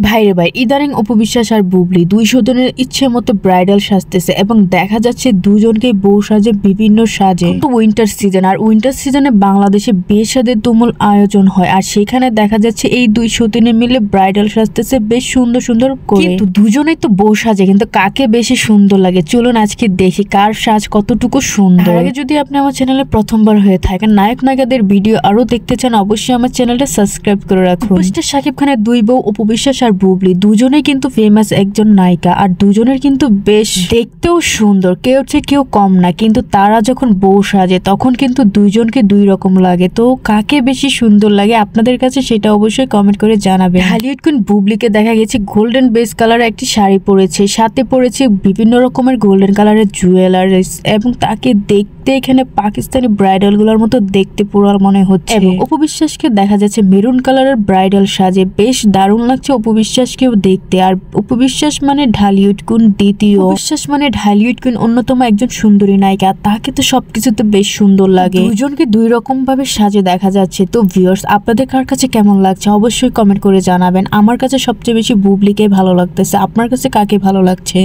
ভাইরে ভাই, ইদানিং অপু বিশ্বাস আর বুবলি দুই সদনের ইচ্ছে মতো ব্রাইডাল সাজতেছে এবং দেখা যাচ্ছে দুজনকে বউ সাজে বিভিন্ন সাজে। তো উইন্টার সিজন, আর উইন্টার সিজনে বাংলাদেশে বিয়ে শাদীর তুমুল আয়োজন হয়, আর সেখানে দেখা যাচ্ছে এই দুই সতীনে মিলে ব্রাইডাল সাজতেছে বেশ সুন্দর সুন্দর করে। কিন্তু দুজনেই তো বউ সাজে, কিন্তু কাকে বেশি সুন্দর লাগে চলুন আজকে দেখি কার সাজ কতটুকু সুন্দর। আগে যদি আপনি আমার চ্যানেলে প্রথমবার হয়ে থাকেন, নায়ক নায়িকাদের ভিডিও আরো দেখতে চান, অবশ্যই আমার চ্যানেলটা সাবস্ক্রাইব করে রাখুন। শাকিব খানের দুই বউ অপু বিশ্বাস আর বুবলি দুজনেই কিন্তু ফেমাস একজন নায়িকা, আর দুজনের কিন্তু বেশ দেখতেও সুন্দর, কেউ চেয়ে কেউ কম না। কিন্তু তারা যখন বউ সাজে তখন কিন্তু দুইজনকে দুই রকম লাগে। তো কাকে বেশি সুন্দর লাগে আপনাদের কাছে সেটা অবশ্যই কমেন্ট করে জানাবেন। হলিউড কুইন বুবলিকে দেখা গেছে গোল্ডেন বেস কালারের একটি শাড়ি পরেছে, সাথে পরেছে বিভিন্ন রকমের গোল্ডেন কালারের জুয়েলারিস, এবং তাকে দেখতে এখানে পাকিস্তানি ব্রাইডাল গুলোর মতো দেখতে পুরো মনে হচ্ছে। এবং অপু বিশ্বাসকে দেখা যাচ্ছে মেরুন কালারের ব্রাইডাল সাজে, বেশ দারুণ লাগছে অপু বিশ্বাসকেও দেখতে। আর অপু বিশ্বাস মানে ঢালিউড কুইন দ্বিতীয়, বিশ্বাস মানে ঢালিউড কুইন অন্যতম একজন সুন্দরী নায়িকা, তাকে তো সবকিছুতে বেশ সুন্দর লাগে। দুজনকে দুই রকম ভাবে সাজে দেখা যাচ্ছে। তো ভিউয়ার্স, আপনাদের কার কাছে কেমন লাগছে অবশ্যই কমেন্ট করে জানাবেন। আমার কাছে সবচেয়ে বেশি বুবলিকে ভালো লাগতেছে, আপনার কাছে কাকে ভালো লাগছে?